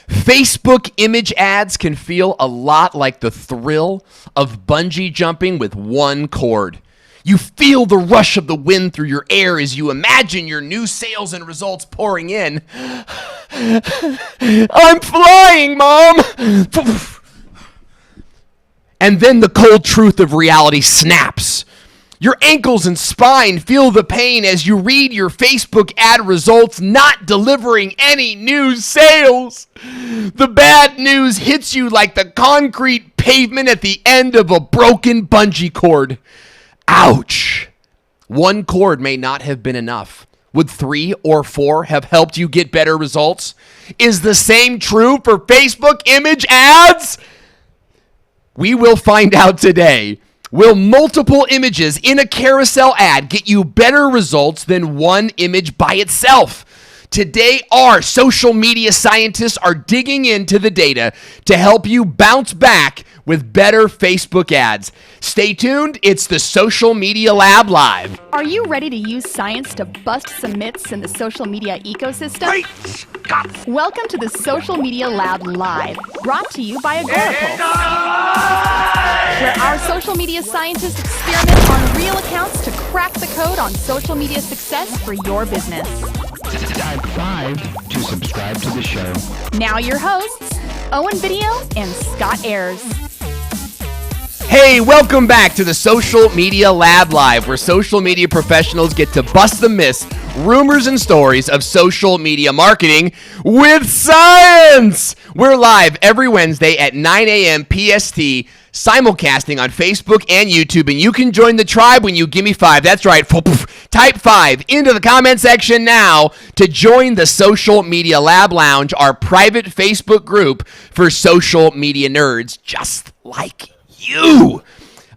Facebook image ads can feel a lot like the thrill of bungee jumping with one cord. You feel the rush of the wind through your hair as you imagine your new sales and results pouring in. I'm flying, Mom! And then the cold truth of reality snaps. Your ankles and spine feel the pain as you read your Facebook ad results not delivering any new sales. The bad news hits you like the concrete pavement at the end of a broken bungee cord. Ouch. One cord may not have been enough. Would 3 or 4 have helped you get better results? Is the same true for Facebook image ads? We will find out today. Will multiple images in a carousel ad get you better results than one image by itself? Today, our social media scientists are digging into the data to help you bounce back with better Facebook ads. Stay tuned. It's the Social Media Lab Live. Are you ready to use science to bust some myths in the social media ecosystem? Great Scott! Welcome to the Social Media Lab Live, brought to you by Agorapulse, where our social media scientists experiment on real accounts to crack the code on social media success for your business. Type 5 to subscribe to the show. Now your hosts, Owen Video and Scott Ayres. Hey, welcome back to the Social Media Lab Live, where social media professionals get to bust the myths, rumors, and stories of social media marketing with science. We're live every Wednesday at 9 a.m. PST, simulcasting on Facebook and YouTube, and you can join the tribe when you give me 5. That's right. Type 5 into the comment section now to join the Social Media Lab Lounge, our private Facebook group for social media nerds just like you.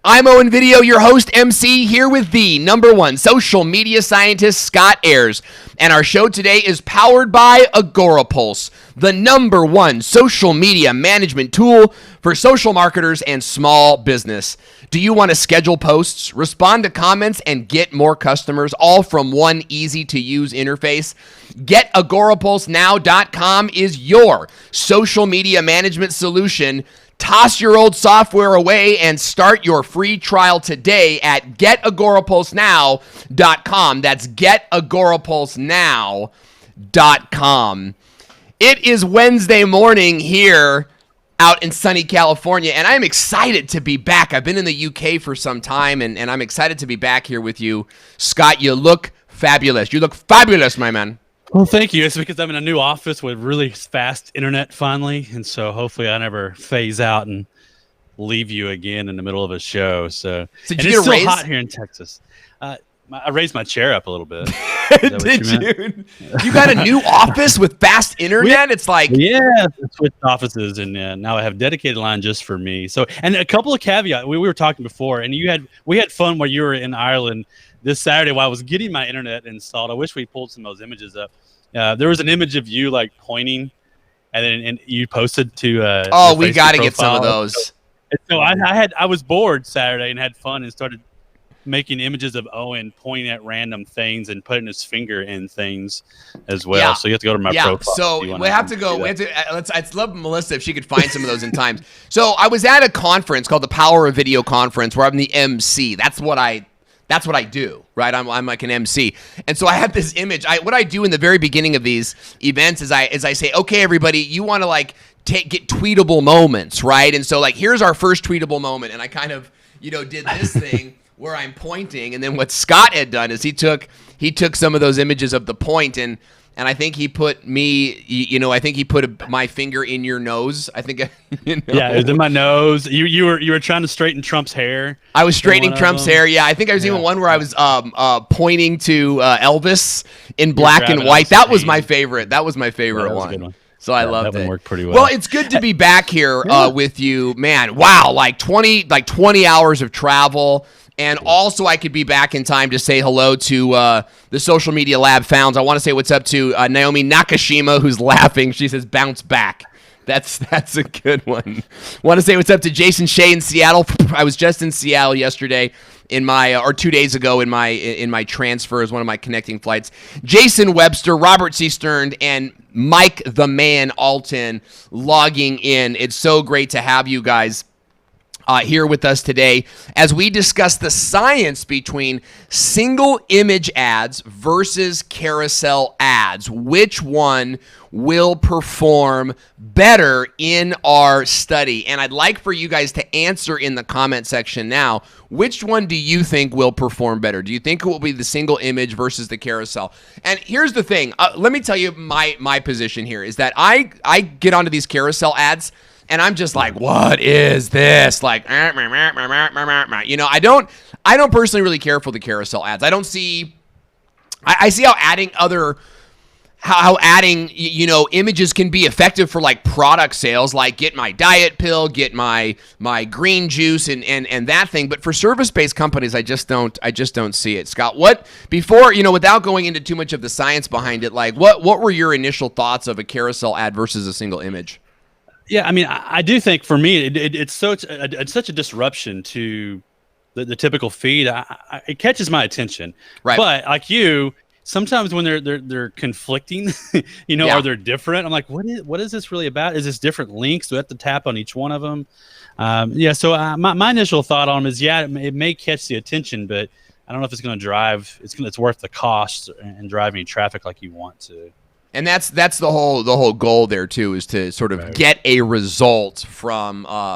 I'm Owen Video, your host MC, here with the #1 social media scientist, Scott Ayres. And our show today is powered by Agorapulse, the #1 social media management tool for social marketers and small business. Do you want to schedule posts, respond to comments, and get more customers, all from one easy-to-use interface? GetAgorapulseNow.com is your social media management solution. Toss your old software away and start your free trial today at GetAgorapulseNow.com. That's GetAgorapulseNow.com. It is Wednesday morning here out in sunny California, and I'm excited to be back. I've been in the UK for some time, and I'm excited to be back here with you. Scott, you look fabulous. You look fabulous, my man. Well, thank you. It's because I'm in a new office with really fast internet finally, and so hopefully I never phase out and leave you again in the middle of a show. So did you get a raise? It's still hot here in Texas. I raised my chair up a little bit. Did you? You got a new office with fast internet? It's like, yeah, I switched offices, and now I have dedicated line just for me. So, and a couple of caveats. We were talking before, and we had fun while you were in Ireland this Saturday while I was getting my internet installed. I wish we pulled some of those images up. There was an image of you like pointing, and you posted to. Oh, we got to get some of those. So I was bored Saturday and had fun and started making images of Owen pointing at random things and putting his finger in things as well. Yeah. So you have to go to my profile. So we have to go. I'd love Melissa if she could find some of those in times. So I was at a conference called the Power of Video Conference where I'm the MC. That's what I do, right? I'm like an MC. And so I have this image. What I do in the very beginning of these events is I say, okay, everybody, you want to like get tweetable moments, right? And so like, here's our first tweetable moment. And I kind of, did this thing where I'm pointing. And then what Scott had done is he took some of those images of the point and I think he put me, I think he put my finger in your nose. I think, Yeah, it was in my nose. You were trying to straighten Trump's hair. I was straightening Trump's hair. Yeah, I think I was even one where I was pointing to Elvis in black and white. That was my favorite. That was my favorite one. So I loved it. That one worked pretty well. Well, it's good to be back here with you, man. Wow, like 20 hours of travel. And also, I could be back in time to say hello to the Social Media Lab founds. I want to say what's up to Naomi Nakashima, who's laughing. She says, bounce back. That's a good one. Want to say what's up to Jason Shea in Seattle. I was just in Seattle yesterday, in my or 2 days ago in my transfer as one of my connecting flights. Jason Webster, Robert C. Stern, and Mike the Man Alton logging in. It's so great to have you guys here with us today as we discuss the science between single image ads versus carousel ads. Which one will perform better in our study? And I'd like for you guys to answer in the comment section now. Which one do you think will perform better? Do you think it will be the single image versus the carousel? And here's the thing. Let me tell you my position here is that I get onto these carousel ads and I'm just like, what is this? Like, you know, I don't personally really care for the carousel ads. I don't see, I see how adding, you know, images can be effective for like product sales, like get my diet pill, get my green juice and that thing. But for service-based companies, I just don't see it. Scott, what, before, you know, without going into too much of the science behind it, like what were your initial thoughts of a carousel ad versus a single image? Yeah, I mean, I do think for me, it's such a disruption to the typical feed. It catches my attention, right? But like you, sometimes when they're conflicting, you know, or they're different, I'm like, what is this really about? Is this different links? Do I have to tap on each one of them? So my initial thought on them is, it may catch the attention, but I don't know if it's going to drive. It's worth the cost and driving traffic like you want to. And that's the whole goal there too, is to sort of get a result from your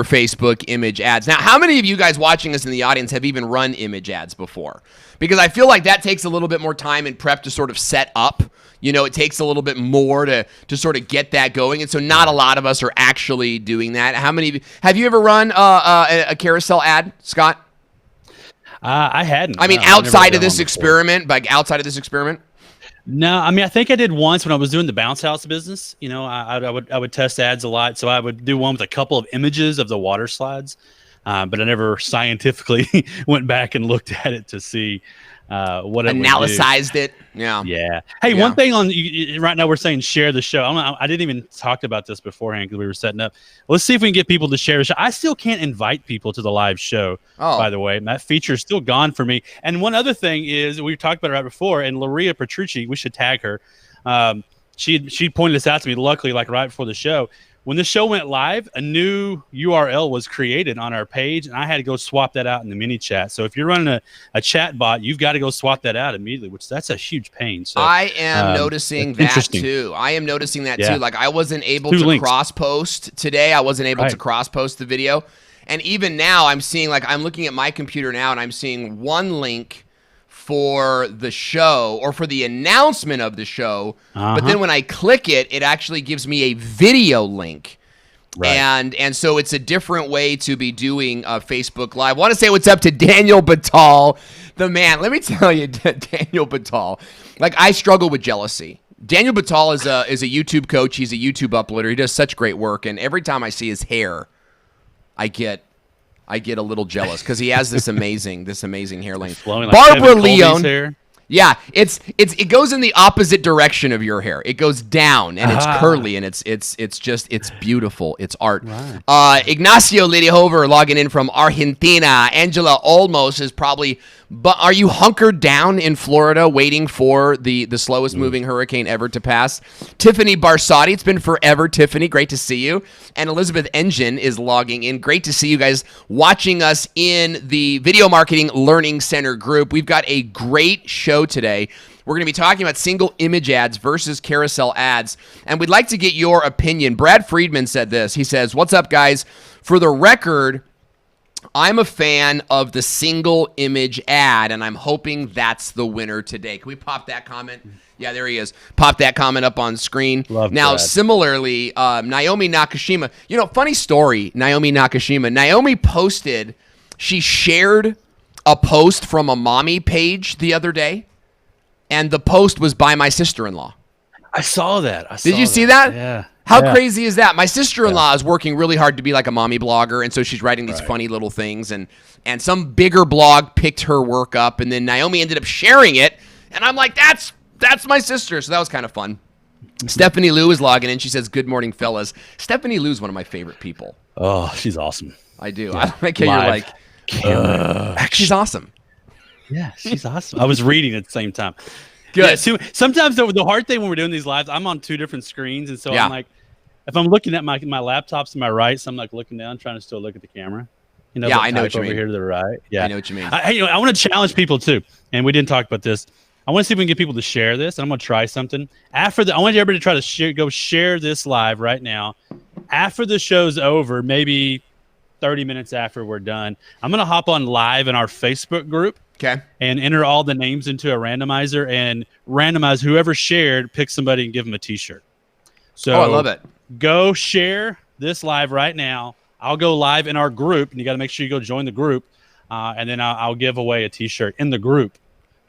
Facebook image ads. Now, how many of you guys watching us in the audience have even run image ads before? Because I feel like that takes a little bit more time and prep to sort of set up. You know, it takes a little bit more to sort of get that going. And so not a lot of us are actually doing that. How many of you, have you ever run a carousel ad, Scott? I hadn't. I mean, outside of this experiment, like outside of this experiment? No, I mean, I think I did once when I was doing the bounce house business. You know, I would test ads a lot, so I would do one with a couple of images of the water slides, but I never scientifically went back and looked at it to see what it analyzed it. Yeah. Hey, one thing on right now, we're saying share the show. I didn't even talk about this beforehand because we were setting up. Let's see if we can get people to share the show. I still can't invite people to the live show, by the way. That feature is still gone for me. And one other thing is, we talked about it right before, and Laria Petrucci, we should tag her. She pointed this out to me, luckily, like right before the show. When the show went live, a new URL was created on our page, and I had to go swap that out in the mini chat. So if you're running a chat bot, you've got to go swap that out immediately, which that's a huge pain. So I am noticing that too. I am noticing that too. Like I wasn't able to cross post today. I wasn't able to cross post the video. And even now I'm seeing, like, I'm looking at my computer now and I'm seeing one link for the show or for the announcement of the show, but then when I click it, it actually gives me a video link. And so it's a different way to be doing Facebook Live. I want to say what's up to Daniel Batal, the man. Let me tell you, Daniel Batal, like, I struggle with jealousy. Daniel Batal is a YouTube coach. He's a YouTube uploader. He does such great work, and every time I see his hair, I get a little jealous because he has this amazing hair length. Barbara Leone. Yeah, it goes in the opposite direction of your hair. It goes down and it's curly and it's beautiful. It's art. Ignacio Lidihover logging in from Argentina. Angela Olmos is probably. But are you hunkered down in Florida waiting for the slowest moving hurricane ever to pass? Tiffany Barsotti, it's been forever, Tiffany. Great to see you. And Elizabeth Engine is logging in. Great to see you guys watching us in the Video Marketing Learning Center group. We've got a great show today. We're going to be talking about single image ads versus carousel ads. And we'd like to get your opinion. Brad Friedman said this. He says, "What's up, guys? For the record, I'm a fan of the single image ad, and I'm hoping that's the winner today." Can we pop that comment? Yeah, there he is. Pop that comment up on screen. Now, similarly, Naomi Nakashima. You know, funny story, Naomi Nakashima. Naomi posted, she shared a post from a mommy page the other day, and the post was by my sister-in-law. I saw that. Did you see that? Yeah. How crazy is that? My sister-in-law is working really hard to be like a mommy blogger, and so she's writing these funny little things, and some bigger blog picked her work up, and then Naomi ended up sharing it, and I'm like, that's my sister, so that was kind of fun. Stephanie Lou is logging in. She says, "Good morning, fellas." Stephanie Lou is one of my favorite people. Oh, she's awesome. I do. I like how you're like, camera. She's awesome. Yeah, she's awesome. I was reading at the same time. Good. Yeah, so sometimes the hard thing when we're doing these lives, I'm on 2 different screens, and so Yeah. I'm like, if I'm looking at my laptop's to my right, so I'm like looking down, trying to still look at the camera. You know, Yeah, but I know what type you over mean. here to the right. Yeah, I know what you mean. I want to challenge people too, and we didn't talk about this. I want to see if we can get people to share this, and I'm going to try something after I want everybody to try to share this live right now. After the show's over, maybe 30 minutes after we're done, I'm going to hop on live in our Facebook group. Okay. And enter all the names into a randomizer and randomize whoever shared, pick somebody and give them a t-shirt. So I love it. Go share this live right now. I'll go live in our group, and you got to make sure you go join the group. And then I'll give away a t-shirt in the group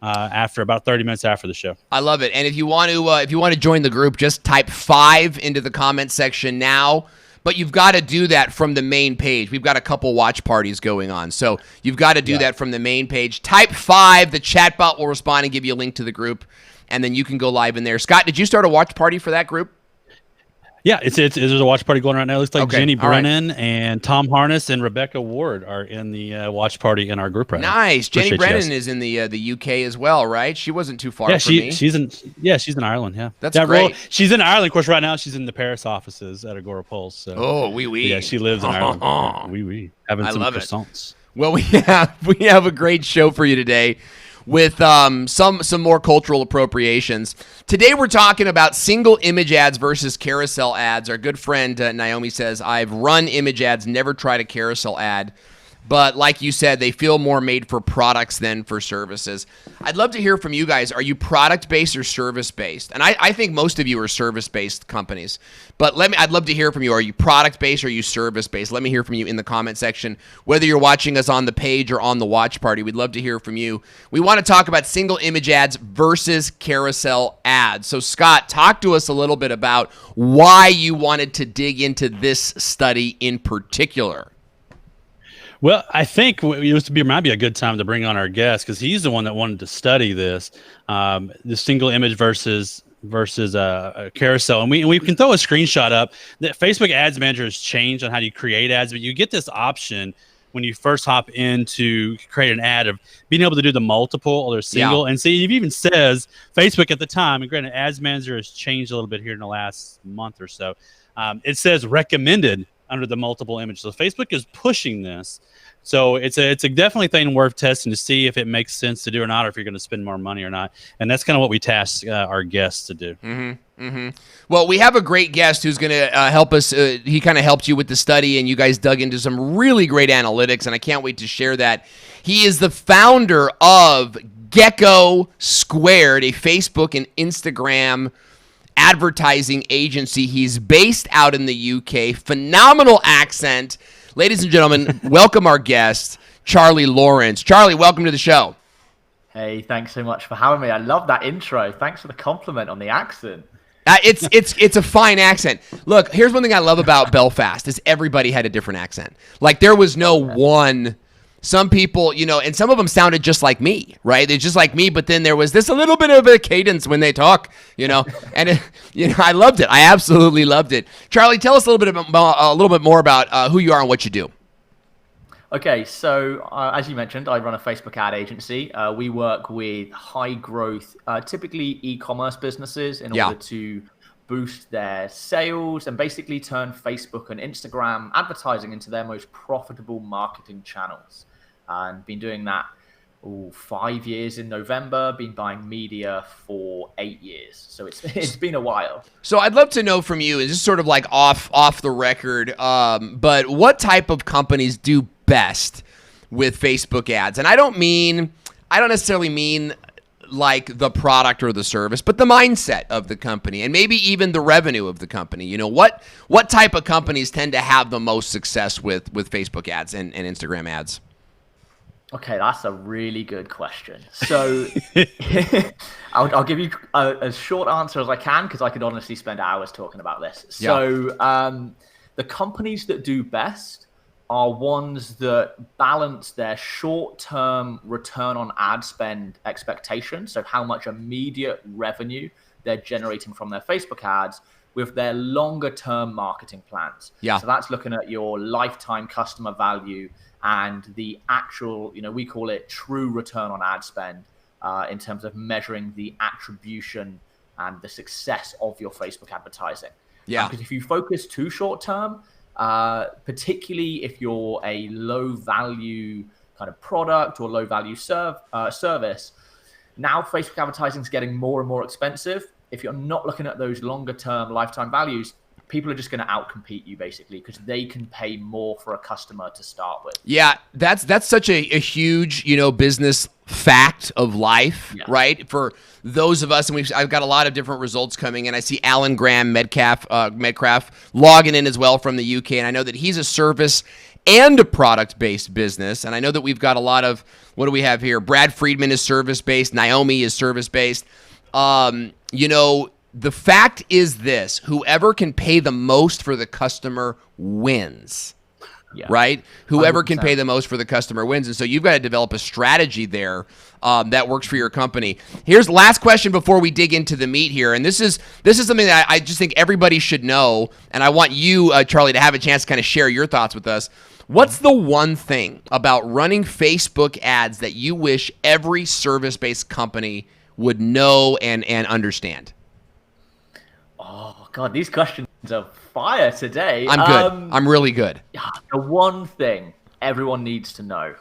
after about 30 minutes after the show. I love it. And if you want to join the group, just type 5 into the comment section now. But you've got to do that from the main page. We've got a couple watch parties going on. So you've got to do that from the main page. Type 5. The chat bot will respond and give you a link to the group. And then you can go live in there. Scott, did you start a watch party for that group? Yeah, there's a watch party going right now. It looks like Okay, Jenny all right. Brennan and Tom Harness and Rebecca Ward are in the watch party in our group right now. Nice. Jenny Appreciate you Brennan guys. is in the UK as well, right? She wasn't too far Yeah, from me. she's in Ireland. Yeah, That's Well, great. she's in Ireland. Of course, right now she's in the Paris offices at Agora Pulse. So. Oh, oui. Yeah, she lives in Ireland. Oui. Having I some love it. croissants. Well, we have a great show for you today with some more cultural appropriations. Today we're talking about single image ads versus carousel ads. Our good friend Naomi says, I've run image ads, never tried a carousel ad. But like you said, they feel more made for products than for services. I'd love to hear from you guys. Are you product-based or service-based? And I think most of you are service-based companies. But I'd love to hear from you. Are you product-based or are you service-based? Let me hear from you in the comment section. Whether you're watching us on the page or on the watch party, we'd love to hear from you. We want to talk about single image ads versus carousel ads. So Scott, talk to us a little bit about why you wanted to dig into this study in particular. Well, I think it might be a good time to bring on our guest because he's the one that wanted to study this, the single image versus a carousel. And we can throw a screenshot up. That Facebook Ads Manager has changed on how you create ads, but you get this option when you first hop in to create an ad of being able to do the multiple or the single. Yeah. And see, it even says Facebook at the time, and granted, Ads Manager has changed a little bit here in the last month or so. It says recommended under the multiple image. So Facebook is pushing this. So it's a definitely thing worth testing to see if it makes sense to do or not, or if you're going to spend more money or not. And that's kind of what we task our guests to do. Well, we have a great guest who's going to help us. He kind of helped you with the study, and you guys dug into some really great analytics, and I can't wait to share that. He is the founder of Gecko Squared, a Facebook and Instagram advertising agency. He's based out in the UK. Phenomenal accent. Ladies and gentlemen, welcome our guest, Charlie Lawrence. Charlie, welcome to the show. Hey, thanks so much for having me. I love that intro. Thanks for the compliment on the accent. It's a fine accent. Look, here's one thing I love about Belfast is everybody had a different accent. Like there was no one. Some people, and some of them sounded just like me, right? They're just like me, but then there was this a little bit of a cadence when they talk, and I loved it. I absolutely loved it. Charlie, tell us a little bit more about who you are and what you do. Okay, so as you mentioned, I run a Facebook ad agency. We work with high growth, typically e-commerce businesses in order to boost their sales and basically turn Facebook and Instagram advertising into their most profitable marketing channels. And been doing that 5 years in November, been buying media for 8 years. So it's been a while. So I'd love to know from you, is this sort of like off the record, but what type of companies do best with Facebook ads? And I don't necessarily mean like the product or the service, but the mindset of the company and maybe even the revenue of the company. What type of companies tend to have the most success with Facebook ads and Instagram ads? Okay, that's a really good question. So I'll give you as short answer as I can because I could honestly spend hours talking about this. So the companies that do best are ones that balance their short-term return on ad spend expectations, so how much immediate revenue they're generating from their Facebook ads with their longer term marketing plans. Yeah. So that's looking at your lifetime customer value and the actual, we call it true return on ad spend in terms of measuring the attribution and the success of your Facebook advertising. Yeah. Because if you focus too short term, particularly if you're a low value kind of product or low value service, now Facebook advertising is getting more and more expensive. If you're not looking at those longer term lifetime values, people are just going to outcompete you basically because they can pay more for a customer to start with. Yeah, that's such a huge, business fact of life, right? For those of us, and I've got a lot of different results coming in. I see Alan Graham Medcraft logging in as well from the UK, and I know that he's a service and a product-based business, and I know that we've got a lot of, what do we have here? Brad Friedman is service-based, Naomi is service-based. The fact is this: whoever can pay the most for the customer wins. Yeah. Right? Whoever 100%. Can pay the most for the customer wins. And so you've got to develop a strategy there that works for your company. Here's the last question before we dig into the meat here. And this is something that I just think everybody should know. And I want you, Charlie, to have a chance to kind of share your thoughts with us. What's the one thing about running Facebook ads that you wish every service-based company would know and understand? Oh, God, these questions are fire today. I'm good. I'm really good. The one thing everyone needs to know.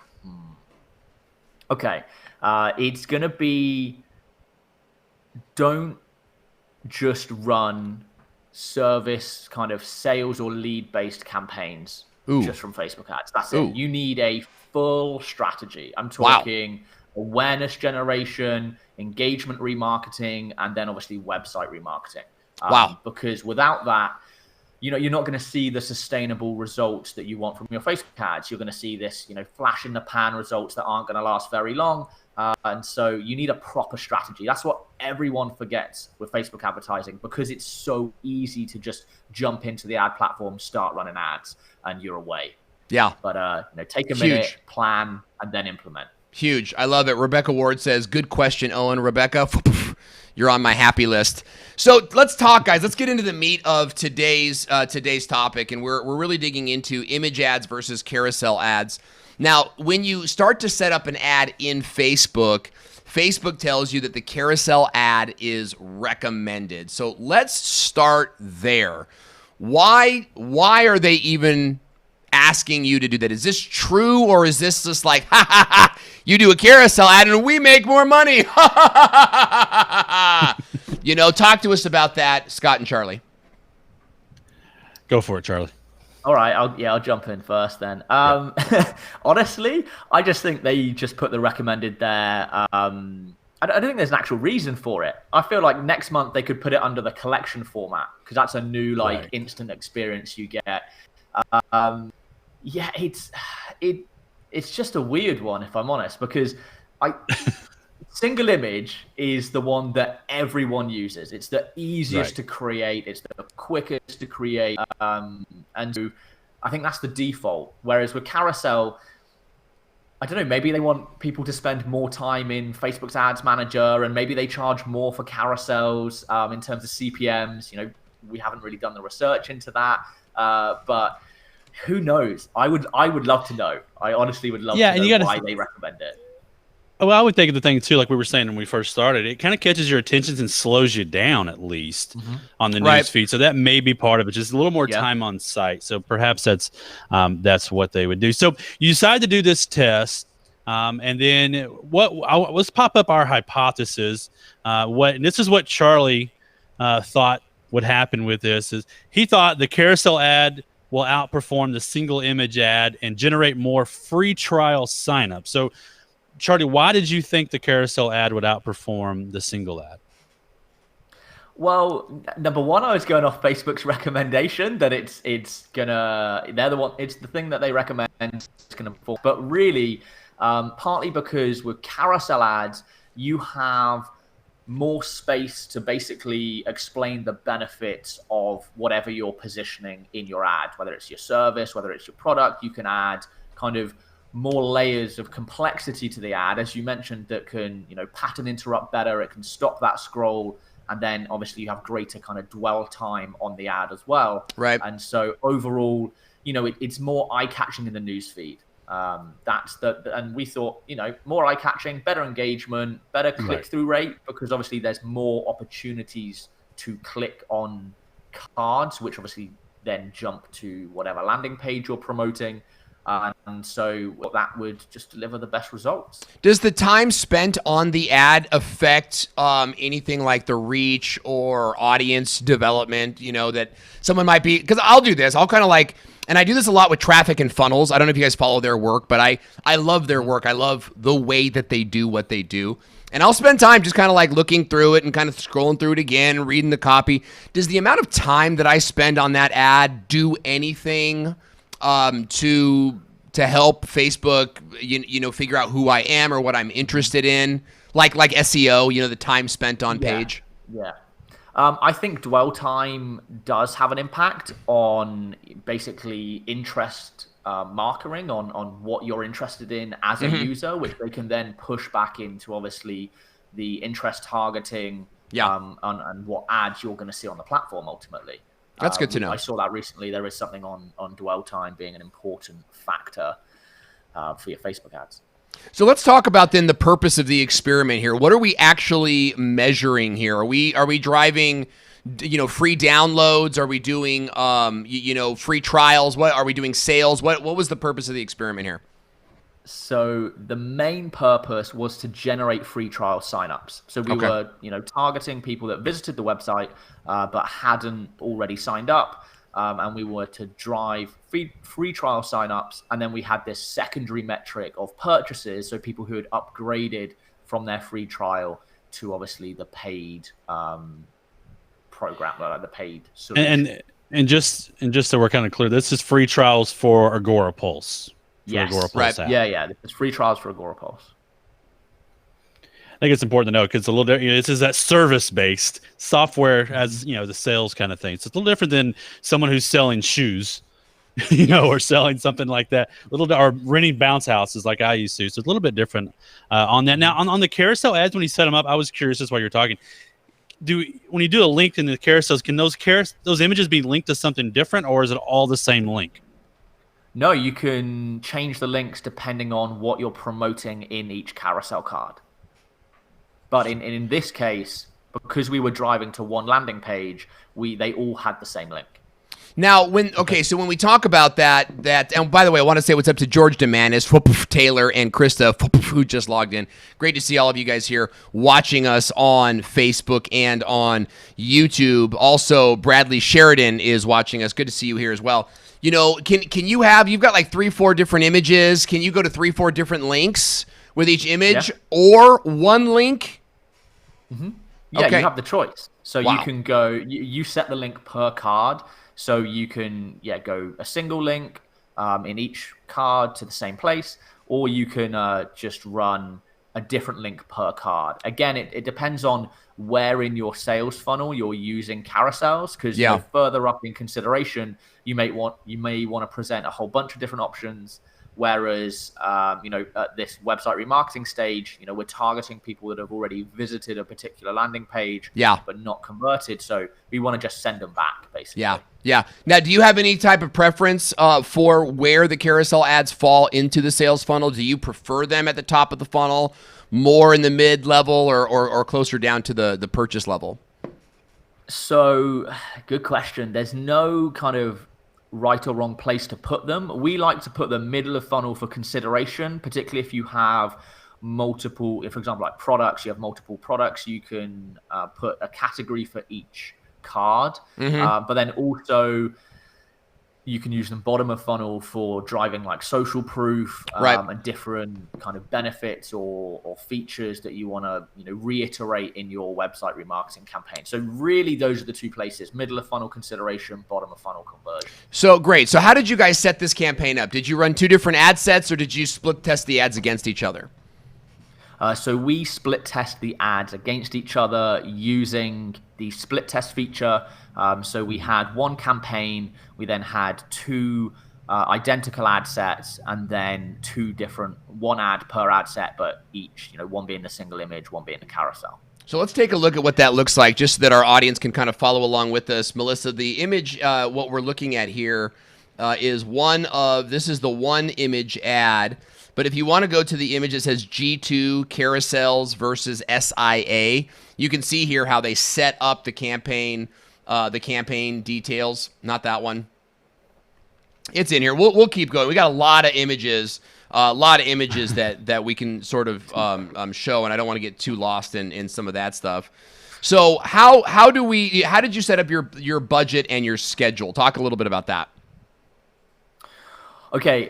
Okay. It's going to be, don't just run service kind of sales or lead-based campaigns just from Facebook ads. That's it. You need a full strategy. I'm talking awareness generation, engagement remarketing, and then obviously website remarketing. Because without that, you're not going to see the sustainable results that you want from your Facebook ads. You're going to see this, flash in the pan results that aren't going to last very long. And so you need a proper strategy. That's what everyone forgets with Facebook advertising because it's so easy to just jump into the ad platform, start running ads, and you're away. Yeah. But take a minute, plan, and then implement. Huge. I love it. Rebecca Ward says, good question, Owen. Rebecca, you're on my happy list. So let's talk, guys. Let's get into the meat of today's topic, and we're really digging into image ads versus carousel ads. Now, when you start to set up an ad in Facebook, Facebook tells you that the carousel ad is recommended. So let's start there. Why are they even asking you to do that? Is this true, or is this just like, ha ha ha, you do a carousel ad and we make more money? Talk to us about that, Scott and Charlie. Go for it, Charlie. All right, I'll jump in first then. Honestly, I just think they just put the recommended there. I don't think there's an actual reason for it. I feel like next month they could put it under the collection format because that's a new instant experience you get. It's just a weird one, if I'm honest, because single image is the one that everyone uses. It's the easiest to create. It's the quickest to create. And so I think that's the default. Whereas with carousel, I don't know, maybe they want people to spend more time in Facebook's ads manager, and maybe they charge more for carousels in terms of CPMs. We haven't really done the research into that, but who knows? I would love to know. I honestly would love to know why they recommend it. Well, I would think of the thing too, like we were saying when we first started, it kind of catches your attention and slows you down at least on the news feed. So that may be part of it, just a little more time on site. So perhaps that's what they would do. So you decide to do this test, and then let's pop up our hypothesis. And this is what Charlie thought would happen with this is he thought the carousel ad will outperform the single image ad and generate more free trial signups. So Charlie, why did you think the carousel ad would outperform the single ad? Well, number one, I was going off Facebook's recommendation that it's the thing that they recommend it's going to perform. But really, partly because with carousel ads, you have more space to basically explain the benefits of whatever you're positioning in your ad, whether it's your service, whether it's your product. You can add kind of more layers of complexity to the ad, as you mentioned, that can, pattern interrupt better. It can stop that scroll. and then obviously you have greater kind of dwell time on the ad as well. Right. And so overall, it's more eye-catching in the newsfeed. And we thought, more eye-catching, better engagement, better click-through rate, because obviously there's more opportunities to click on cards, which obviously then jump to whatever landing page you're promoting. And so that would just deliver the best results. Does the time spent on the ad affect anything like the reach or audience development, that someone might be, because I'll do this. I'll kind of like, and I do this a lot with traffic and funnels. I don't know if you guys follow their work, but I love their work. I love the way that they do what they do. And I'll spend time just kind of like looking through it and kind of scrolling through it again, reading the copy. Does the amount of time that I spend on that ad do anything to help Facebook, figure out who I am or what I'm interested in, like SEO, the time spent on page? Yeah. I think dwell time does have an impact on basically interest markering on what you're interested in as a user, which they can then push back into obviously the interest targeting and what ads you're going to see on the platform ultimately. That's good to know. I saw that recently. There is something on dwell time being an important factor for your Facebook ads. So let's talk about then the purpose of the experiment here. What are we actually measuring here? Are we driving, free downloads? Are we doing, free trials? What are we doing? Sales? What was the purpose of the experiment here? So the main purpose was to generate free trial signups. So we were, targeting people that visited the website but hadn't already signed up, and we were to drive free trial signups. And then we had this secondary metric of purchases, so people who had upgraded from their free trial to obviously the paid program, the paid solution. And just so we're kind of clear, this is free trials for Agora Pulse. Yes, right. App. Yeah. It's free trials for Agora Pulse. I think it's important to know because it's a little different. This is that service-based software as the sales kind of thing. So it's a little different than someone who's selling shoes, or selling something like that. Or renting bounce houses like I used to. So it's a little bit different on that. Now on the carousel ads, when you set them up, I was curious as while you're talking. When you do a link in the carousels, can those images be linked to something different, or is it all the same link? No, you can change the links depending on what you're promoting in each carousel card. But in this case, because we were driving to one landing page, they all had the same link. Now, so when we talk about that, and by the way, I want to say what's up to George Demanis, Taylor, and Krista, who just logged in. Great to see all of you guys here watching us on Facebook and on YouTube. Also, Bradley Sheridan is watching us. Good to see you here as well. Can you've got like 3-4 different images. Can you go to 3-4 different links with each image or one link? Mm-hmm. Yeah, okay. You have the choice. So you can go, you set the link per card. So you can, go a single link in each card to the same place, or you can just run a different link per card. Again, it depends on where in your sales funnel you're using carousels, because further up in consideration, you may want to present a whole bunch of different options. Whereas, at this website remarketing stage, we're targeting people that have already visited a particular landing page, but not converted. So we want to just send them back, basically. Yeah. Now, do you have any type of preference for where the carousel ads fall into the sales funnel? Do you prefer them at the top of the funnel, more in the mid-level, or closer down to the purchase level? So, good question. There's no kind of right or wrong place to put them. We like to put the middle of funnel for consideration, particularly if you have multiple, for example, like products, you have multiple products, you can put a category for each card. But then also you can use them bottom of funnel for driving like social proof and different kind of benefits or features that you want to reiterate in your website remarketing campaign. So really those are the two places: middle of funnel consideration, bottom of funnel conversion. So great. So how did you guys set this campaign up? Did you run 2 different ad sets, or did you split test the ads against each other? So we split test the ads against each other using the split test feature. So we had one campaign, we then had 2 identical ad sets, and then 2 different, one ad per ad set, but each, one being the single image, one being the carousel. So let's take a look at what that looks like, just so that our audience can kind of follow along with us. Melissa, the image, what we're looking at here is this is the one image ad. But if you want to go to the image that says G2 carousels versus SIA, you can see here how they set up the campaign details. Not that one. It's in here. We'll keep going. We got a lot of images. that we can sort of show, and I don't want to get too lost in some of that stuff. So how did you set up your budget and your schedule? Talk a little bit about that. Okay,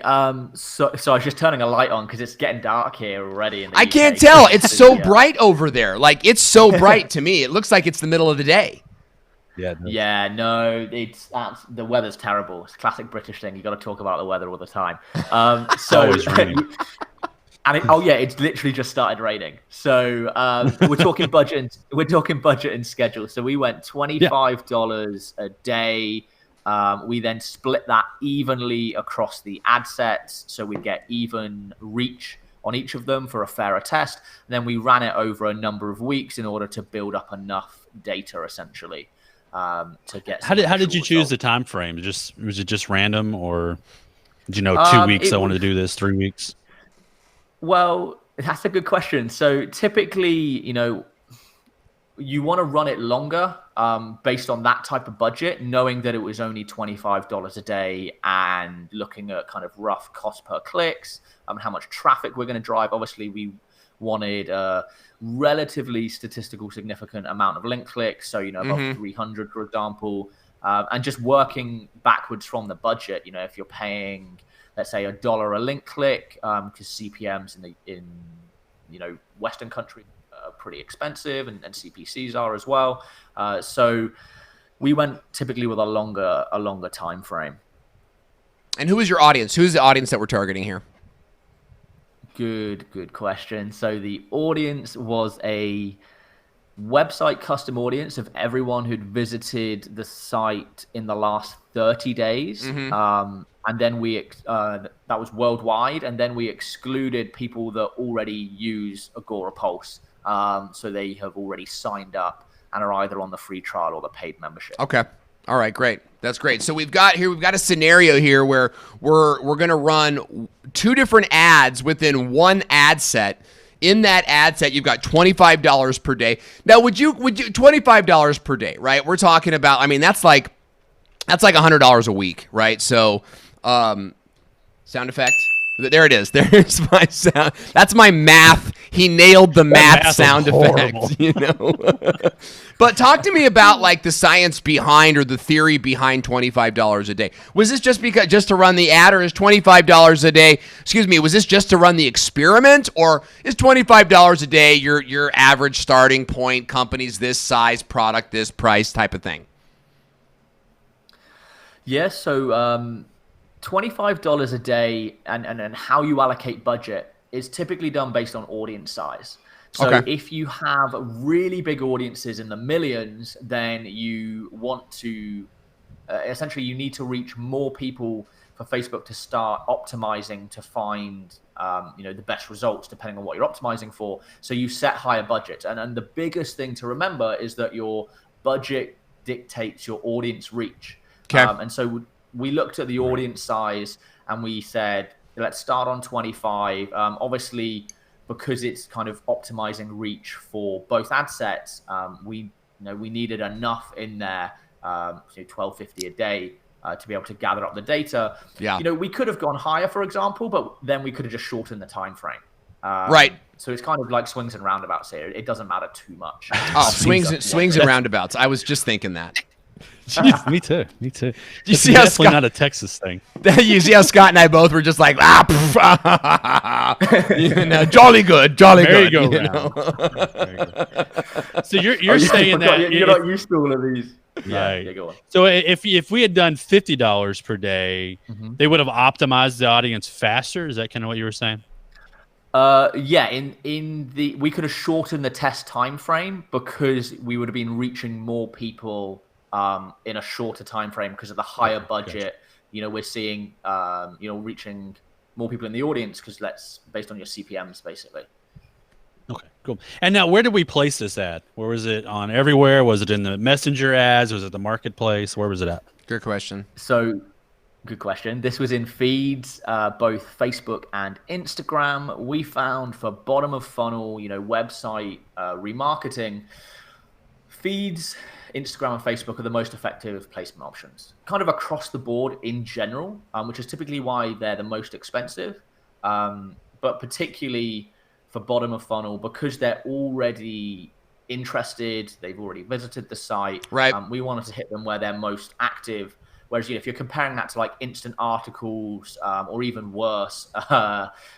so I was just turning a light on because it's getting dark here already. In the I UK. can't tell. It's so bright over there. Like, it's so bright to me. It looks like it's the middle of the day. Yeah, no, the weather's terrible. It's a classic British thing. You got to talk about the weather all the time. So always raining. And it's literally just started raining. So we're talking budget. We're talking budget and schedule. So we went $25 a day. We then split that evenly across the ad sets, so we get even reach on each of them for a fairer test. And then we ran it over a number of weeks in order to build up enough data, essentially, to get. How did you choose the time frame? Was it just random, or did you know 2 weeks? I wanted to do this 3 weeks. Well, that's a good question. So typically, you want to run it longer based on that type of budget, knowing that it was only $25 a day and looking at kind of rough cost per clicks, how much traffic we're going to drive. Obviously, we wanted a relatively statistical significant amount of link clicks. So, about 300, for example, and just working backwards from the budget. If you're paying, let's say, $1 a link click, because CPMs in Western countries pretty expensive, and CPCs are as well. So we went typically with a longer time frame. And who is your audience? Who's the audience that we're targeting here? Good question. So the audience was a website custom audience of everyone who'd visited the site in the last 30 days. And then that was worldwide. And then we excluded people that already use Agora Pulse. So they have already signed up and are either on the free trial or the paid membership. Okay. All right, great. That's great. So we've got a scenario here where we're going to run 2 different ads within one ad set. In that ad set, you've got $25 per day. Now, would you $25 per day, right? We're talking about, that's like $100 a week, right? So, sound effect. There it is. There's my sound. That's my math. He nailed the math sound effect. But talk to me about like the science behind, or the theory behind $25 a day. Was this just to run the ad, or is $25 a day? Excuse me. Was this just to run the experiment, or is $25 a day your average starting point? Companies this size, product this price, type of thing. Yeah. So $25 a day and how you allocate budget is typically done based on audience size. So if you have really big audiences in the millions, then you want to essentially you need to reach more people for Facebook to start optimizing to find the best results depending on what you're optimizing for. So you set higher budgets. And the biggest thing to remember is that your budget dictates your audience reach. And so we looked at the audience size and we said, let's start on 25. Obviously, because it's kind of optimizing reach for both ad sets, we needed enough in there, $12.50 a day to be able to gather up the data. Yeah. We could have gone higher, for example, but then we could have just shortened the time frame. Right. So it's kind of like swings and roundabouts here. It doesn't matter too much. Oh, swings and roundabouts. I was just thinking that. Jeez, me too. You see how definitely not a Texas thing. You see how Scott and I both were just like, jolly good. Merry-go-round. So you're saying that you're not used to all of these. Right. Yeah, go on. So if we had done $50 per day, they would have optimized the audience faster. Is that kind of what you were saying? We could have shortened the test time frame because we would have been reaching more people in a shorter time frame because of the higher budget. Gotcha. We're seeing reaching more people in the audience because based on your CPMs basically. Okay, Cool. And now, where did we place this ad? Where was it on everywhere? Was it in the messenger ads? Was it the marketplace? Where was it at? Good question. So, good question. This was in feeds, both Facebook and Instagram. We found for bottom of funnel, website remarketing, feeds, Instagram and Facebook are the most effective placement options, kind of across the board in general, which is typically why they're the most expensive. But particularly for bottom of funnel, because they're already interested, they've already visited the site. Right. We wanted to hit them where they're most active. Whereas, if you're comparing that to like instant articles or even worse,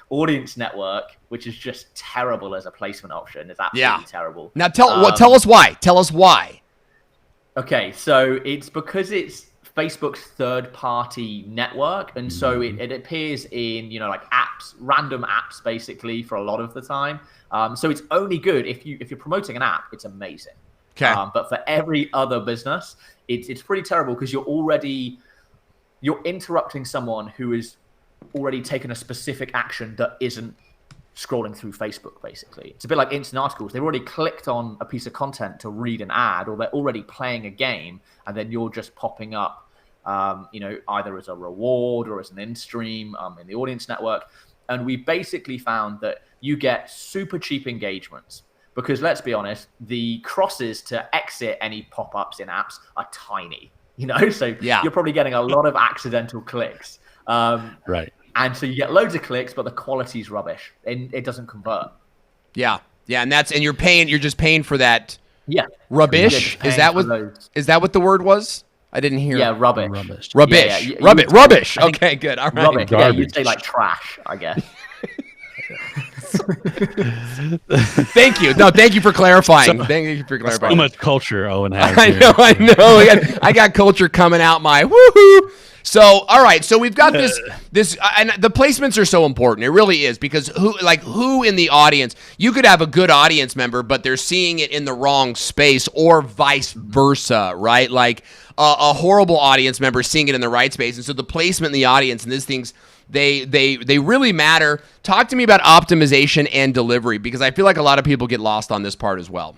audience network, which is just terrible as a placement option, is absolutely terrible. Now tell us why. Tell us why. Okay, so it's because it's Facebook's third-party network, and so it appears in like apps, random apps, basically for a lot of the time. So it's only good if you're promoting an app. It's amazing. Okay. But for every other business, it's pretty terrible because you're interrupting someone who has already taken a specific action that isn't scrolling through Facebook, basically. It's a bit like instant articles. They've already clicked on a piece of content to read an ad, or they're already playing a game, and then you're just popping up, either as a reward or as an in-stream in the audience network. And we basically found that you get super cheap engagements because, let's be honest, the crosses to exit any pop-ups in apps are tiny, so you're probably getting a lot of accidental clicks. Right. And so you get loads of clicks, but the quality's rubbish. And it doesn't convert. Yeah. And you're just paying for that. Yeah. Rubbish. Is that what the word was? I didn't hear. Yeah, rubbish. Rubbish. Yeah. Rubbish. Okay, good. All right. Rubbish. Yeah, you'd say like trash, I guess. Thank you. No, thank you for clarifying. Thank you for clarifying. So much culture Owen has. I know. I got culture coming out my woohoo. So, all right. So we've got this, and the placements are so important. It really is, because who in the audience, you could have a good audience member, but they're seeing it in the wrong space, or vice versa, right? Like a horrible audience member seeing it in the right space. And so the placement in the audience and these things, they really matter. Talk to me about optimization and delivery, because I feel like a lot of people get lost on this part as well.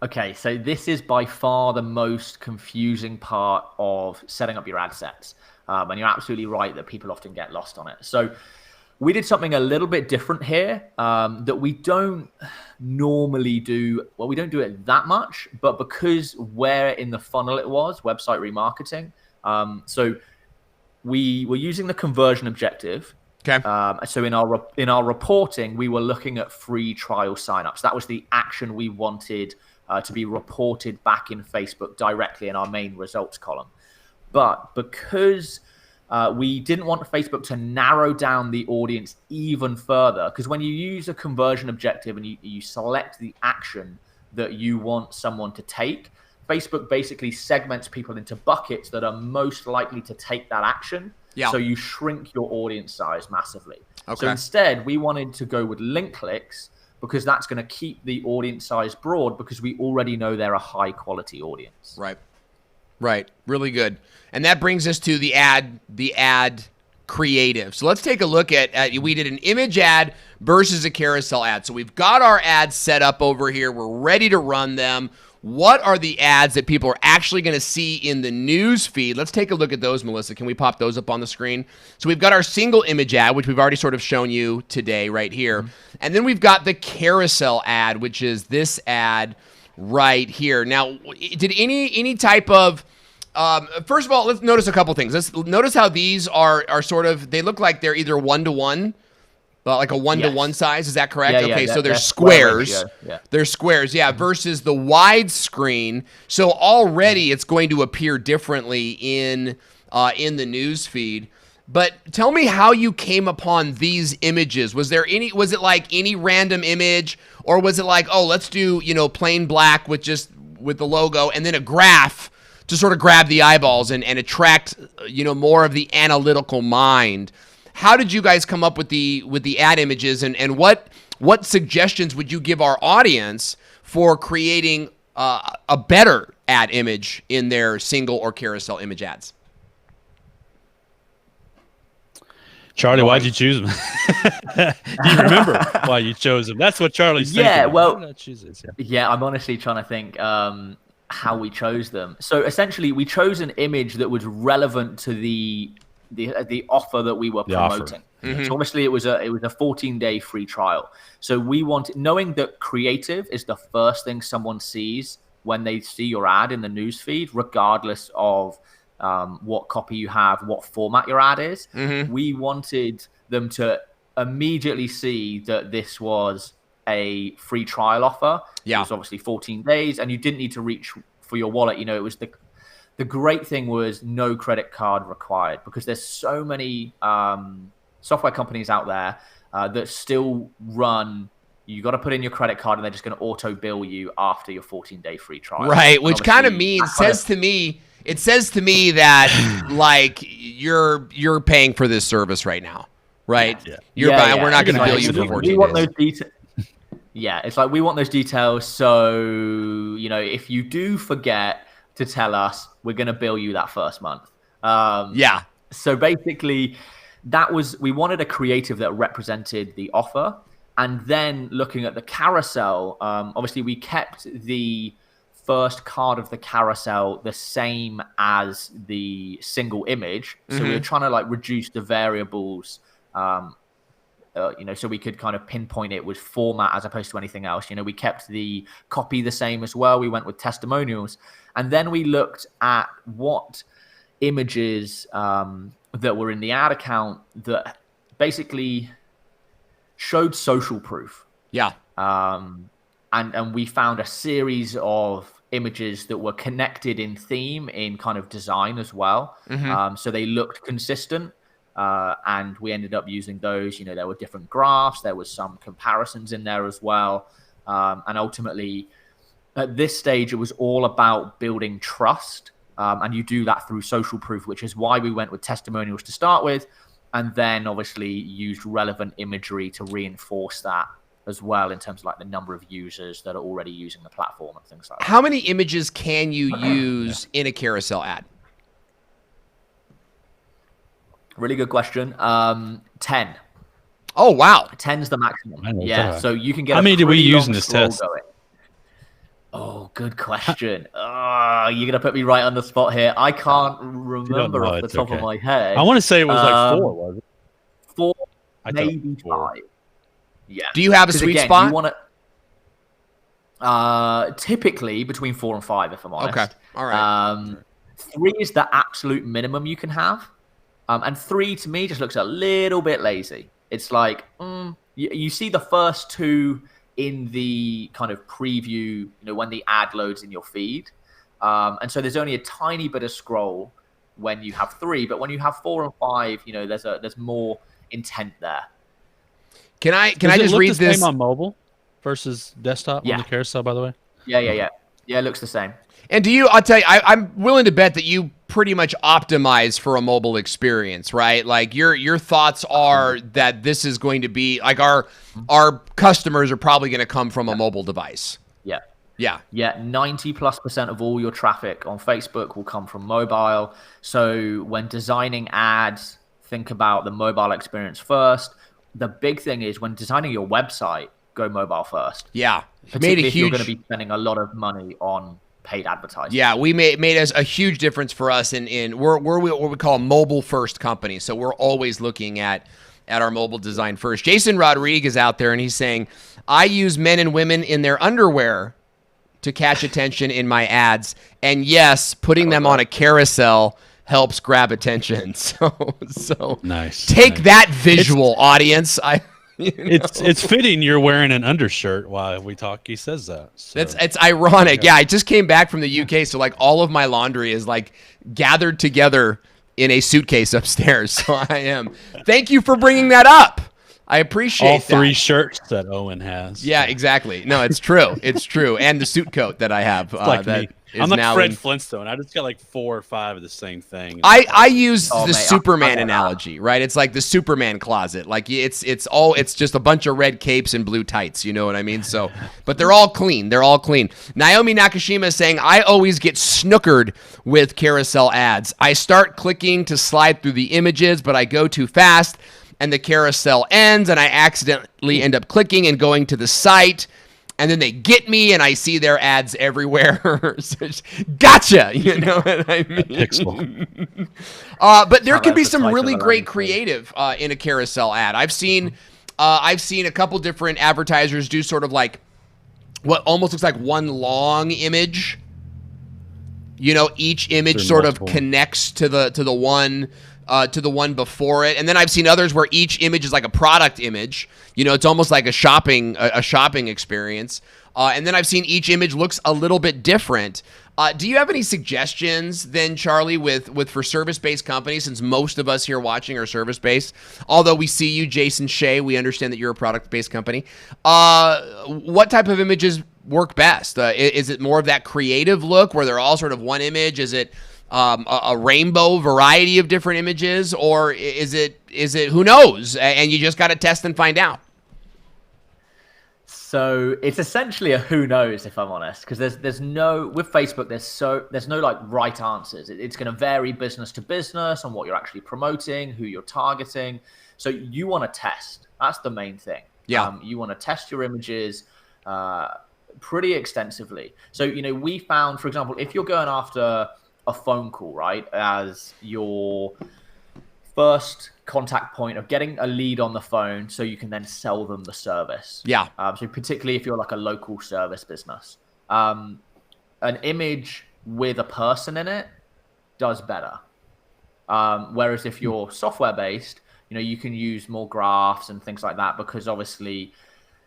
Okay, so this is by far the most confusing part of setting up your ad sets. And you're absolutely right that people often get lost on it. So we did something a little bit different here that we don't normally do. Well, we don't do it that much, but because where in the funnel it was, website remarketing. So we were using the conversion objective. Okay. So in our reporting, we were looking at free trial signups. That was the action we wanted to be reported back in Facebook directly in our main results column. But because we didn't want Facebook to narrow down the audience even further, because when you use a conversion objective and you select the action that you want someone to take, Facebook basically segments people into buckets that are most likely to take that action. Yeah. So you shrink your audience size massively. Okay. So instead, we wanted to go with link clicks, because that's going to keep the audience size broad, because we already know they're a high quality audience. Right. Really good. And that brings us to the ad creative. So let's take a look at we did an image ad versus a carousel ad. So we've got our ads set up over here. We're ready to run them. What are the ads that people are actually going to see in the news feed? Let's take a look at those, Melissa. Can we pop those up on the screen? So we've got our single image ad, which we've already sort of shown you today right here. Mm-hmm. And then we've got the carousel ad, which is this ad right here. Now, did any type of first of all, let's notice a couple things. Let's notice how these are sort of, they look like they're either one-to-one, like a one-to-one size. Is that correct? Yeah, okay, so they're squares. They're squares, versus the widescreen. So already it's going to appear differently in the news feed. But tell me how you came upon these images. Was it like any random image, or was it like, oh, let's do, plain black with the logo and then a graph to sort of grab the eyeballs and attract, more of the analytical mind? How did you guys come up with the ad images, and what suggestions would you give our audience for creating a better ad image in their single or carousel image ads? Charlie, why'd you choose him? Do you remember why you chose him? That's what Charlie's thinking. Yeah, well, Why did I choose this? yeah, I'm honestly trying to think how we chose them. So essentially, we chose an image that was relevant to the offer that we were promoting. So obviously, it was a 14-day free trial. So we wanted, knowing that creative is the first thing someone sees when they see your ad in the newsfeed, regardless of what copy you have, what format your ad is. We wanted them to immediately see that this was a free trial offer. It was obviously 14 days, and you didn't need to reach for your wallet. You know, it was the great thing was no credit card required, because there's so many software companies out there that still run. You got to put in your credit card, and they're just going to auto bill you after your 14-day free trial. Right, which kind of means it says to me that like you're paying for this service right now, right? You're buying. We're not going to bill you for 14 days. We want those details. Yeah, it's like we want those details. So you know, if you do forget to tell us, we're going to bill you that first month. So basically, we wanted a creative that represented the offer. And then looking at the carousel, obviously we kept the first card of the carousel the same as the single image. So we were trying to like reduce the variables, you know, so we could kind of pinpoint it with format as opposed to anything else. You know, we kept the copy the same as well. We went with testimonials. And then we looked at what images that were in the ad account that basically showed social proof. And we found a series of images that were connected in theme, in kind of design as well. So they looked consistent, and we ended up using those. You know, there were different graphs, there was some comparisons in there as well, and ultimately at this stage it was all about building trust, and you do that through social proof, which is why we went with testimonials to start with, and then obviously used relevant imagery to reinforce that as well, in terms of like the number of users that are already using the platform and things like that. How many images can you use in a carousel ad? Really good question. 10. Oh, wow. 10's the maximum. Yeah, so you can get How many did we use in this test? Going. Oh, good question. Oh, you're going to put me right on the spot here. I can't remember off the top of my head. I want to say it was like 4, was it? 4, maybe 5. Yeah. Do you have a sweet spot? You want to typically between 4 and 5, if I'm honest. Okay. All right. 3 is the absolute minimum you can have. And 3 to me just looks a little bit lazy. It's like you see the first 2 in the kind of preview, you know, when the ad loads in your feed. And so there's only a tiny bit of scroll when you have 3, but when you have 4 and 5, you know, there's more intent there. Can I just read this? On mobile versus desktop on the carousel, by the way? Yeah, it looks the same. And I'll tell you, I'm willing to bet that you pretty much optimize for a mobile experience, right? Like your thoughts are that this is going to be like our customers are probably going to come from a mobile device. Yeah. 90+% of all your traffic on Facebook will come from mobile. So when designing ads, think about the mobile experience first. The big thing is when designing your website, go mobile first. Yeah. Particularly if you're going to be spending a lot of money on paid advertising. Yeah, we made us a huge difference for us in we're what we call a mobile first company. So we're always looking at our mobile design first. Jason Rodriguez out there, and he's saying, I use men and women in their underwear to catch attention in my ads. And yes, putting them on a carousel helps grab attention. So nice. Take that visual, audience. It's fitting you're wearing an undershirt while we talk. He says that. So. It's ironic. Yeah, I just came back from the UK, so like all of my laundry is like gathered together in a suitcase upstairs. So I am. Thank you for bringing that up. I appreciate all 3 shirts that Owen has. Yeah, exactly. No, it's true. It's true. And the suit coat that I have. Like that me. I'm like Fred Flintstone. I just got like 4 or 5 of the same thing. I use the Superman analogy, right? It's like the Superman closet. Like it's just a bunch of red capes and blue tights. You know what I mean? So, but they're all clean. They're all clean. Naomi Nakashima is saying, I always get snookered with carousel ads. I start clicking to slide through the images, but I go too fast. and the carousel ends, and I accidentally end up clicking and going to the site, and then they get me, and I see their ads everywhere. So gotcha, you know what I mean? Pixel. But there can be some really great creative in a carousel ad. I've seen a couple different advertisers do sort of like what almost looks like one long image. You know, each image sort of connects to the one before it, and then I've seen others where each image is like a product image. You know, it's almost like a shopping experience. And then I've seen each image looks a little bit different. Do you have any suggestions then, Charlie, with for service-based companies, since most of us here watching are service-based? Although we see you, Jason Shea, we understand that you're a product-based company. What type of images work best? Is it more of that creative look where they're all sort of one image? Is it a rainbow variety of different images, or is it who knows? And you just got to test and find out. So it's essentially a who knows, if I'm honest, because there's no, with Facebook, there's no like right answers. It's going to vary business to business on what you're actually promoting, who you're targeting. So you want to test. That's the main thing. Yeah. You want to test your images pretty extensively. So, you know, we found, for example, if you're going after a phone call, right, as your first contact point of getting a lead on the phone so you can then sell them the service. Yeah. So particularly if you're like a local service business, an image with a person in it does better. Whereas if you're software based, you know, you can use more graphs and things like that, because obviously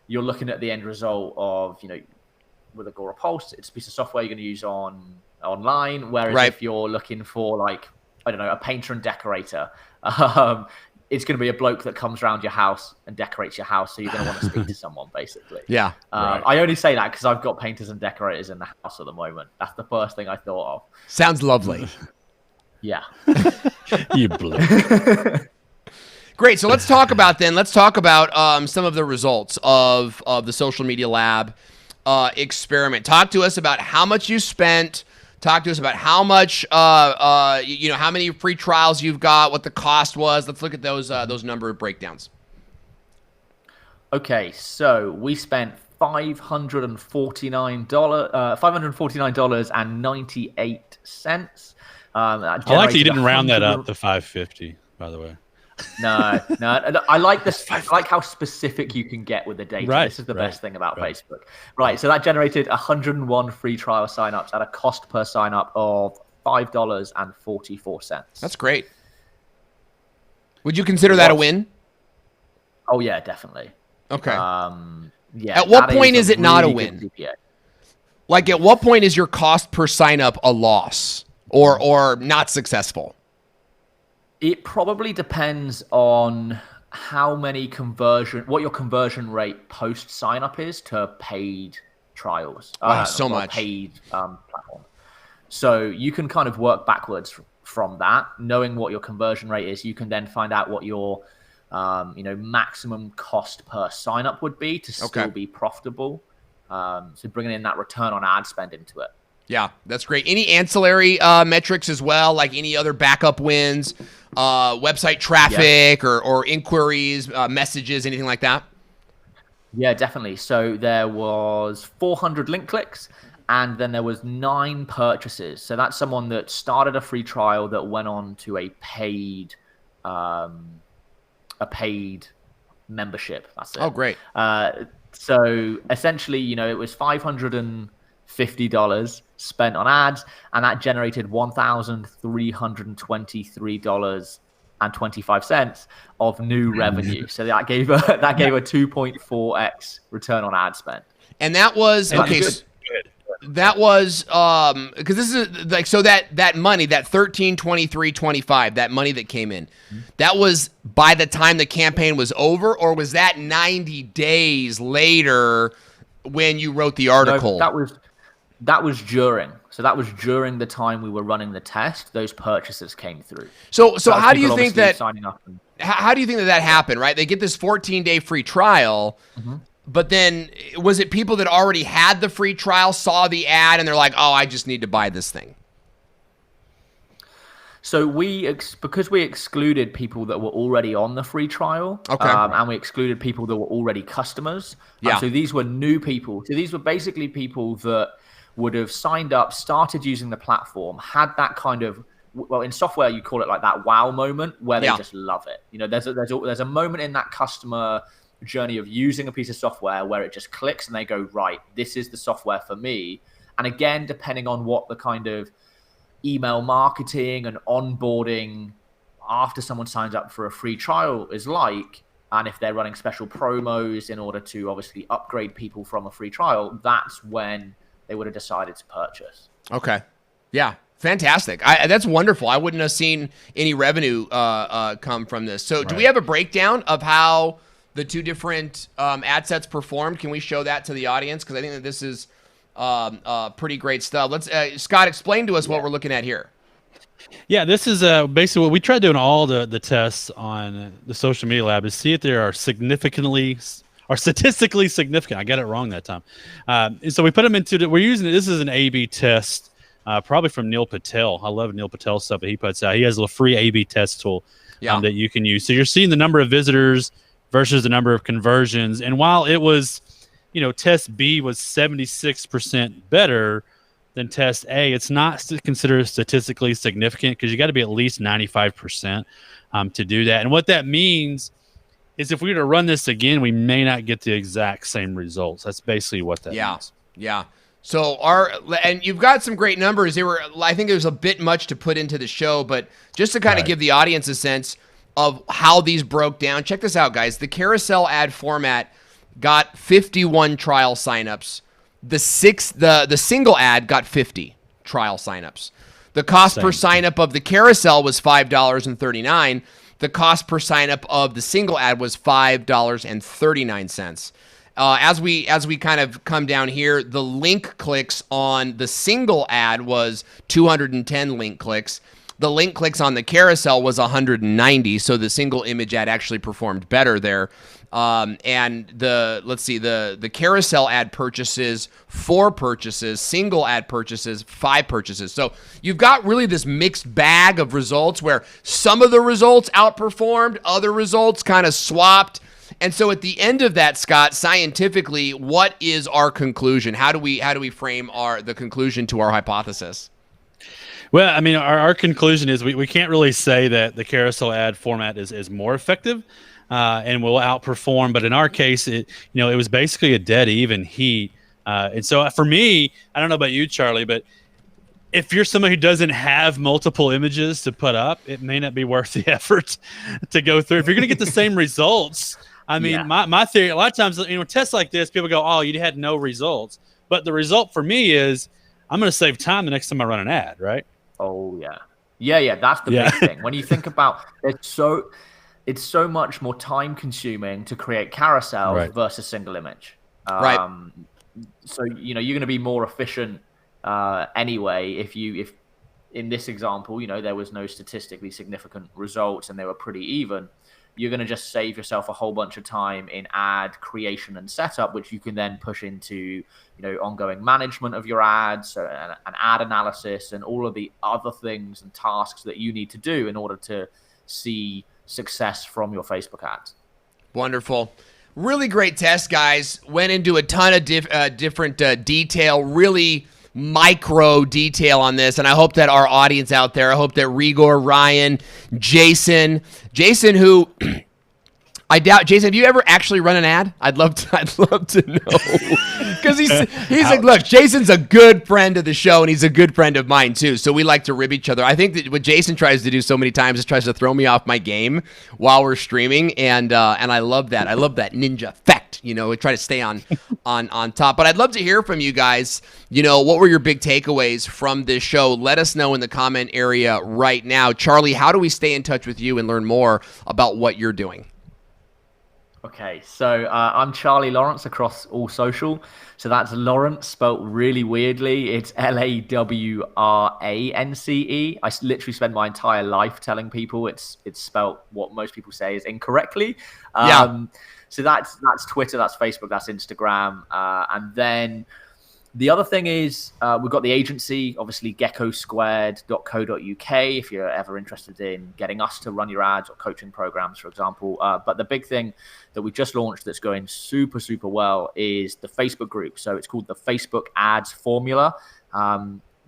you're looking at the end result of, you know, with Agora Pulse, it's a piece of software you're going to use online. Whereas if you're looking for, like, I don't know, a painter and decorator, it's going to be a bloke that comes around your house and decorates your house. So you're going to want to speak to someone, basically. Yeah. I only say that because I've got painters and decorators in the house at the moment. That's the first thing I thought of. Sounds lovely. Yeah. You bloke. Great. So let's talk about some of the results of the Social Media Lab experiment. Talk to us about how much you spent. Talk to us about how much, how many free trials you've got, what the cost was. Let's look at those number breakdowns. Okay, so we spent $549.98. I like that you didn't round that up to 550, by the way. No. I like this. I like how specific you can get with the data. Right, This is the best thing about Facebook. Right. So that generated 101 free trial signups at a cost per signup of $5.44. That's great. Would you consider that a win? Oh yeah, definitely. Okay. Yeah. At what point is it not a really win? CPA. Like, at what point is your cost per signup a loss or not successful? It probably depends on what your conversion rate post sign up is to paid trials. Much. Paid platform. So you can kind of work backwards from that. Knowing what your conversion rate is, you can then find out what your maximum cost per sign up would be to still be profitable. So bringing in that return on ad spend into it. Yeah, that's great. Any ancillary metrics as well, like any other backup wins, website traffic or inquiries, messages, anything like that? Yeah, definitely. So there was 400 link clicks, and then there was 9 purchases. So that's someone that started a free trial that went on to a paid membership. That's it. Oh, great. So essentially, it was $550 spent on ads, and that generated $1,323.25 of new revenue. So that gave a 2.4x return on ad spend. And that was that was because this is like, so that money, that 1323.25, that money that came in, that was by the time the campaign was over, or was that 90 days later when you wrote the article? No, that was during. So that was during the time we were running the test. Those purchases came through. So how do you think that signing up how do you think that happened? Right, they get this 14-day free trial. But then, was it people that already had the free trial, saw the ad, and they're like, oh, I just need to buy this thing? So because we excluded people that were already on the free trial, and we excluded people that were already customers. So these were new people. So these were basically people that would have signed up, started using the platform, had that kind of, well, in software you call it like that wow moment where they just love it. You know, there's a moment in that customer journey of using a piece of software where it just clicks and they go, right, this is the software for me. And again, depending on what the kind of email marketing and onboarding after someone signs up for a free trial is like, and if they're running special promos in order to obviously upgrade people from a free trial, that's when they would have decided to purchase. Okay. Yeah. Fantastic. That's wonderful. I wouldn't have seen any revenue come from this. So do we have a breakdown of how the two different ad sets performed? Can we show that to the audience? Because I think that this is pretty great stuff. Let's Scott, explain to us what we're looking at here. Yeah, this is basically what we tried doing all the tests on the social media lab is see if there are statistically significant. I got it wrong that time. And so we put them into we're using this is an A/B test, probably from Neil Patel. I love Neil Patel's stuff that he puts out. He has a free A/B test tool that you can use. So you're seeing the number of visitors versus the number of conversions. And while it was, test B was 76% better than test A, it's not considered statistically significant because you got to be at least 95% to do that. And what that means is if we were to run this again, we may not get the exact same results. That's basically what that means. Yeah. So and you've got some great numbers. I think there's a bit much to put into the show, but just to kind of give the audience a sense of how these broke down. Check this out, guys. The carousel ad format got 51 trial signups. The single ad got 50 trial signups. The cost per signup of the carousel was $5.39. The cost per signup of the single ad was $5.39. As we kind of come down here, the link clicks on the single ad was 210 link clicks. The link clicks on the carousel was 190, so the single image ad actually performed better there. And the carousel ad purchases 4 purchases, single ad purchases 5 purchases. So you've got really this mixed bag of results where some of the results outperformed, other results kind of swapped. And so at the end of that, Scott, scientifically, what is our conclusion? How do we frame the conclusion to our hypothesis? Well, I mean, our conclusion is we can't really say that the carousel ad format is more effective and will outperform. But in our case, it was basically a dead even heat. And so for me, I don't know about you, Charlie, but if you're someone who doesn't have multiple images to put up, it may not be worth the effort to go through. If you're going to get the same results, I mean, my theory, a lot of times, tests like this, people go, oh, you had no results. But the result for me is I'm going to save time the next time I run an ad, right? Oh, yeah. Yeah, that's the big thing. When you think about it's so much more time consuming to create carousels versus single image. So, you're going to be more efficient anyway if in this example, there was no statistically significant results and they were pretty even. You're going to just save yourself a whole bunch of time in ad creation and setup, which you can then push into, ongoing management of your ads and ad analysis and all of the other things and tasks that you need to do in order to see success from your Facebook ads. Wonderful. Really great test, guys. Went into a ton of different detail, really micro detail on this, and I hope that our audience out there, I hope that Rigor, Ryan, Jason, who I doubt, Jason, have you ever actually run an ad? I'd love to know, because he's like, look, Jason's a good friend of the show, and he's a good friend of mine too. So we like to rib each other. I think that what Jason tries to do so many times is tries to throw me off my game while we're streaming, and I love that. I love that ninja effect. We try to stay on top. But I'd love to hear from you guys. What were your big takeaways from this show? Let us know in the comment area right now. Charlie, how do we stay in touch with you and learn more about what you're doing? Okay, so I'm Charlie Lawrence across all social. So that's Lawrence spelt really weirdly. It's Lawrance. I literally spend my entire life telling people it's spelt what most people say is incorrectly. So that's Twitter, that's Facebook, that's Instagram, and then The other thing is we've got the agency, obviously geckosquared.co.uk if you're ever interested in getting us to run your ads or coaching programs, for example. But the big thing that we just launched that's going super, super well is the Facebook group. So it's called the Facebook Ads Formula.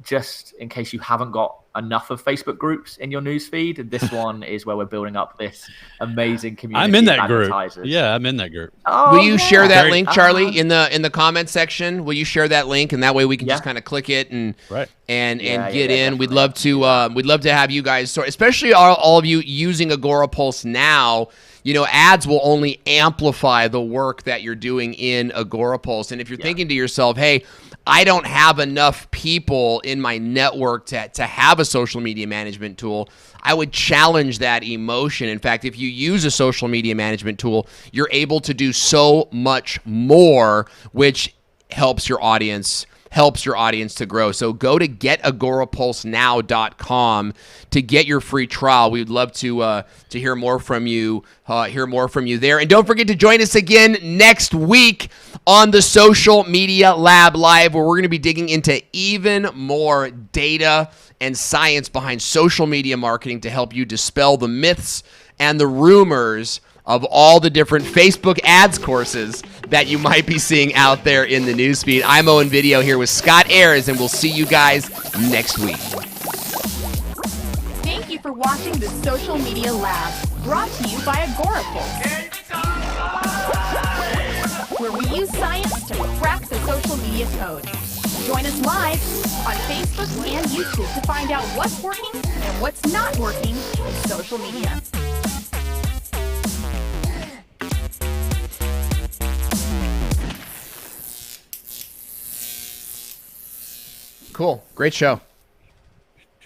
Just in case you haven't got enough of Facebook groups in your newsfeed, this one is where we're building up this amazing community. I'm in that of group. advertisers. Yeah, I'm in that group. Oh, Will you share that link, Charlie, Uh-huh. in the comment section? Will you share that link, and that way we can just kind of click it and Right. and Yeah, get in. definitely. We'd love to have you guys, so especially all of you using Agorapulse now. You know, ads will only amplify the work that you're doing in Agorapulse. And if you're thinking to yourself, hey, I don't have enough people in my network to have a social media management tool, I would challenge that emotion. In fact, if you use a social media management tool, you're able to do so much more, which helps your audience to grow. So go to getagorapulsenow.com to get your free trial. We'd love to hear more from you, there. And don't forget to join us again next week on the Social Media Lab Live, where we're going to be digging into even more data and science behind social media marketing to help you dispel the myths and the rumors of all the different Facebook ads courses that you might be seeing out there in the newsfeed. I'm Owen Video here with Scott Ayres, and we'll see you guys next week. Thank you for watching the Social Media Lab, brought to you by Agorapulse, where we use science to crack the social media code. Join us live on Facebook and YouTube to find out what's working and what's not working in social media. Cool. Great show.